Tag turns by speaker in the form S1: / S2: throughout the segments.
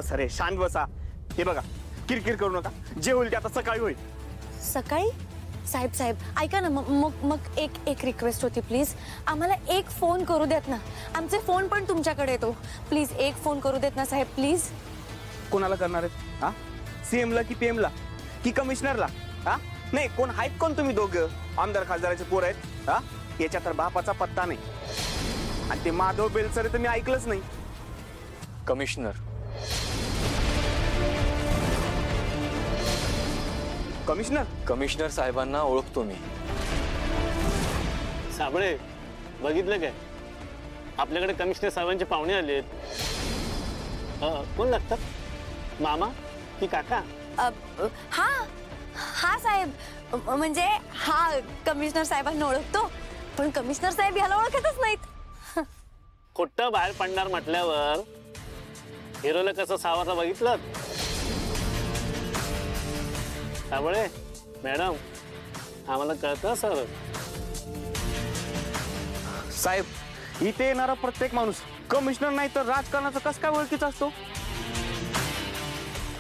S1: बसा रे, शांत बसा. हे बघा, किरकिर करू नका. जे होईल ते आता सकाळी होईल.
S2: सकाळी? साहेब साहेब ऐका ना, मग एक रिक्वेस्ट होती. प्लीज आम्हाला एक फोन करू देत ना. आमचे फोन पण तुमच्याकडे येतो. प्लीज एक फोन करू देत ना साहेब, प्लीज.
S1: कोणाला करणार आहेत? हा, सीएम ला की पीएम ला की कमिशनरला? हा नाही, कोण आहेत कोण तुम्ही दोघं? आमदार खासदाराचे पोर आहेत. हा, याच्या तर बापाचा पत्ता नाही. आणि ते माधव बेलसरे तर मी ऐकलंच नाही.
S3: कमिशनर
S1: कमिशनर
S3: कमिशनर साहेबांना ओळखतो मी.
S4: साबळे, बघितलं काय? आपल्याकडे कमिशनर साहेबांचे पाहुणे आलेत. कोण लागतात? मामा की काका?
S2: हा साहेब, म्हणजे हा कमिशनर साहेबांना ओळखतो, पण कमिशनर साहेब याला ओळखतच नाहीत.
S4: खोटं बाहेर पडणार म्हटल्यावर हिरोला कसं सावरलं बघितलं? साबळे मॅडम, आम्हाला कळतं सर.
S1: साहेब, इथे येणारा प्रत्येक माणूस कमिशनर नाही तर राजकारणाचा कस काय ओळखीचा असतो?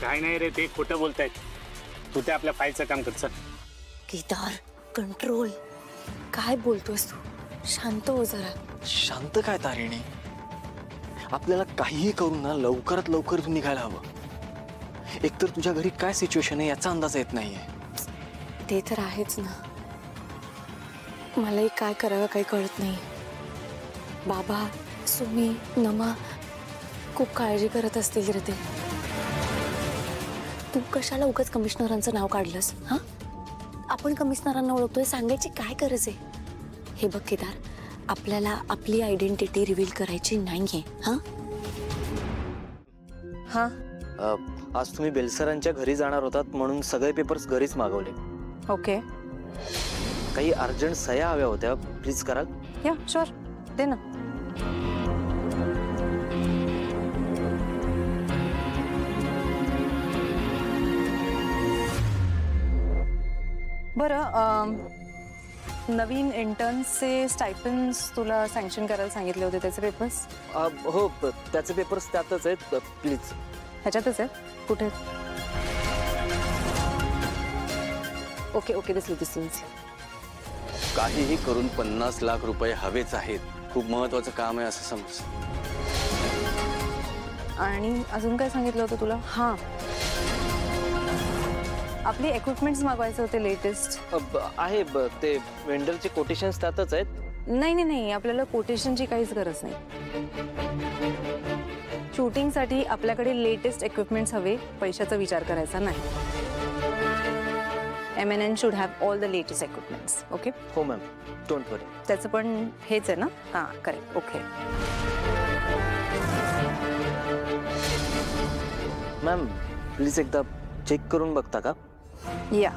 S4: काय नाही रे, ते खोटं बोलतायत. तू ते आपल्या फाईलचं काम कर.
S2: केदार, कंट्रोल. काय बोलतोस तू? शांत हो जरा.
S3: शांत काय तारिणी? आपल्याला काहीही करून ना लवकरात लवकर तू निघायला हवं. एकतर तुझ्या घरी काय सिच्युएशन आहे याचा अंदाज येत नाहीये.
S2: ते तर आहेच ना. मलाही काय करावं काही कळत नाही. बाबा, सुमी, नमा खूप काळजी करत असतील रे ते. तू कशाला उगाच कमिशनरांचं नाव काढलंस? हा, आपण कमिशनरांना ओळखतोय, सांगायची काय गरज आहे? हे बघ केदार, आपल्याला आपली आयडेंटिटी रिव्हील करायची नाहीये. हा
S5: हा,
S3: आज तुम्ही बेलसरांच्या घरी जाणार होतात म्हणून सगळे पेपर्स घरीच मागवले.
S5: ओके.
S3: काही अर्जंट सह्या हव्या होत्या, प्लीज कराल?
S5: या शुअर, दे ना. बरं, नवीन इंटर्न्सचे स्टायपेंड्स तुला सँक्शन करायला सांगितले होते, त्याचे पेपर्स?
S3: हो, त्याचे पेपर्स त्यातच आहेत, प्लीज.
S5: ह्याच्यातच आहेत? कुठे? ओके ओके, दिसली.
S6: काहीही करून 50 लाख रुपये हवेच आहेत. खूप महत्वाचं काम आहे असं समज.
S5: आणि अजून काय सांगितलं होतं तुला? हां, आपली इक्विपमेंट्स मागवायचे होते लेटेस्ट.
S3: आहे, ते वेंडरचे कोटेशन्स त्यातच आहेत.
S5: नाही, आपल्याला कोटेशनची काहीच गरज नाही. शूटिंगसाठी आपल्याकडे लेटेस्ट इक्विपमेंट्स हवे, पैशाचा विचार करायचा नाही. MNN should have all the latest equipments. Okay?
S3: हो मॅम, डोंट वरी.
S5: त्याचं पण हेच आहे ना? हां, करेक्ट. ओके
S3: मॅम, प्लीज एकदा चेक करून बघता का?
S5: या.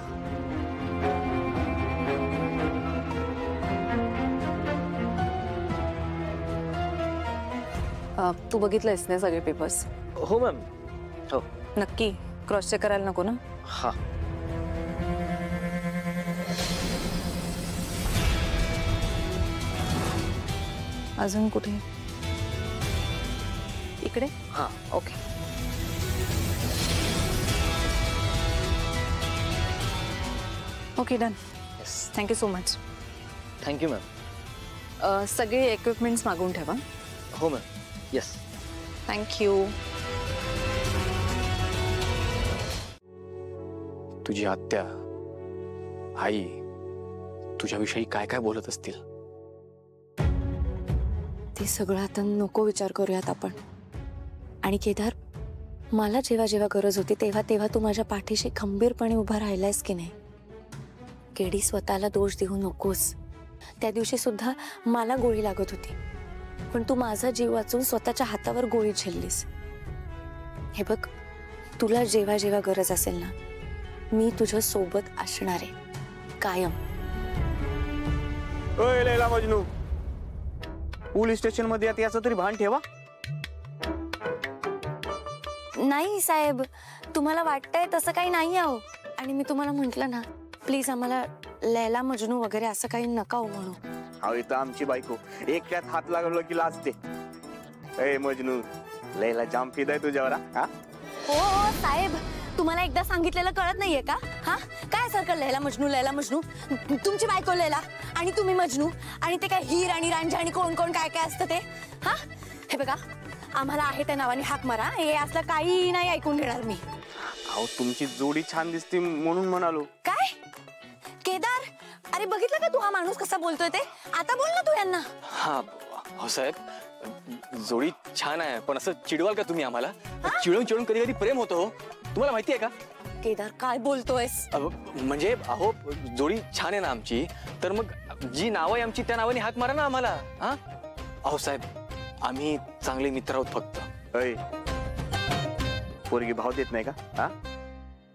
S5: तू बघितलंयस ना सगळे पेपर्स?
S3: हो मॅम, हो.
S5: नक्की क्रॉस चेक करायला नको ना?
S3: हां.
S5: अजून कुठे? इकडे?
S3: हां.
S5: Okay. Okay, done.
S3: Yes,
S5: thank you so much.
S3: Thank you ma'am.
S5: सगळे इक्विपमेंट्स मागवून ठेवा.
S3: हो मॅम. येस.
S5: थँक्यू.
S6: तुझी आत्या, आई तुझ्याविषयी काय काय बोलत असतील?
S2: ते सगळं आता नको विचार करूयात आपण. आणि केदार, मला जेव्हा जेव्हा गरज होती तेव्हा तू माझ्या पाठीशी खंबीरपणे उभा राहिलायस की नाही? केडी, स्वतःला दोष देऊ नकोस. त्या दिवशी सुद्धा मला गोळी लागत होती, पण तू माझा जीव वाचून स्वतःच्या हातावर गोळी झेललीस. हे बघ, तुला जेव्हा जेव्हा गरज असेल ना, मी तुझ्या सोबत असणार आहे कायम.
S1: ओय लैला मजनू, पोलीस स्टेशन मध्ये याचं तरी भान ठेवा.
S2: नाही साहेब, तुम्हाला वाटतंय तसं काही नाही आहे. आणि मी तुम्हाला म्हटलं ना, प्लीज आम्हाला लैला मजनू वगैरे असं काही नका हो म्हणू.
S1: अहो, इथं आमची बायको एकट्यात हात लागलो की लाजते. ए मजनू, लैला जाम फिदा आहे तुझ्यावर. हा,
S2: हो हो साहेब, तुम्हाला एकदा सांगितलेलं कळत नाहीये का? हा काय सारखं लैला मजनू तुमची बायको लैला आणि तुम्ही मजनू आणि ते काय हीर आणि रांझा आणि कोण कोण काय काय असतं ते. हा हे बघा, आम्हाला आहे त्या नावाने हाक मारा, हे असलं काही नाही ऐकून घेणार मी.
S1: अहो तुमची जोडी छान दिसते म्हणून म्हणालो.
S2: काय केदार, अरे बघितलं का तू हा माणूस कसा बोलतोय ते? आता बोल ना तू यांना.
S3: हा हो साहेब, जोडी छान आहे, पण असं चिडवाल का तुम्ही आम्हाला? चिडून चिडून कधी कधी प्रेम होतो हो. तुम्हाला माहिती आहे का?
S2: केदार काय बोलतोयस?
S3: म्हणजे अहो जोडी छान आहे ना आमची, तर मग जी नाव आहे आमची त्या नावाने हाक मारा ना आम्हाला. हा अहो साहेब, आम्ही चांगले मित्र आहोत फक्त.
S1: अय पोरगी भाव देत नाही का? हा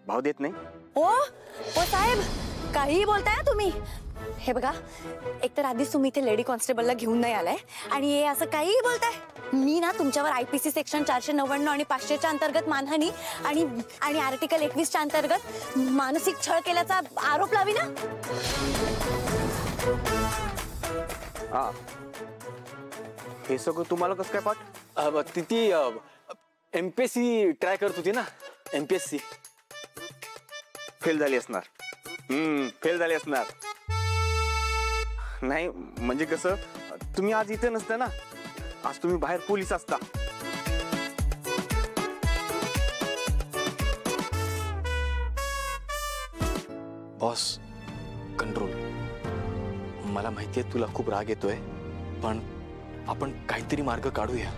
S1: भाव देत नाही?
S2: ओ साहेब, काहीही बोलताय ना तुम्ही. हे बघा, एकतर आधीच तुम्ही इथे लेडी कॉन्स्टेबलला घेऊन नाही आलाय आणि हे असं काहीही बोलताय. मी ना तुमच्यावर IPC सेक्शन 499 आणि 500च्या अंतर्गत मानहानी आणि आर्टिकल 21च्या अंतर्गत मानसिक छळ केल्याचा आरोप लावी ना.
S1: हा हे सगळं तुम्हाला कसं काय पाठ?
S3: ती MPSC ट्राय करत होती ना. MPSC
S1: फेल झाली असणार. फेल झाली असणार. नाही म्हणजे कसं, तुम्ही आज इथे नसता ना, आज तुम्ही बाहेर पोलीस असता.
S3: Boss control. मला माहितीये तुला खूप राग येतोय, पण आपण काहीतरी मार्ग काढूया.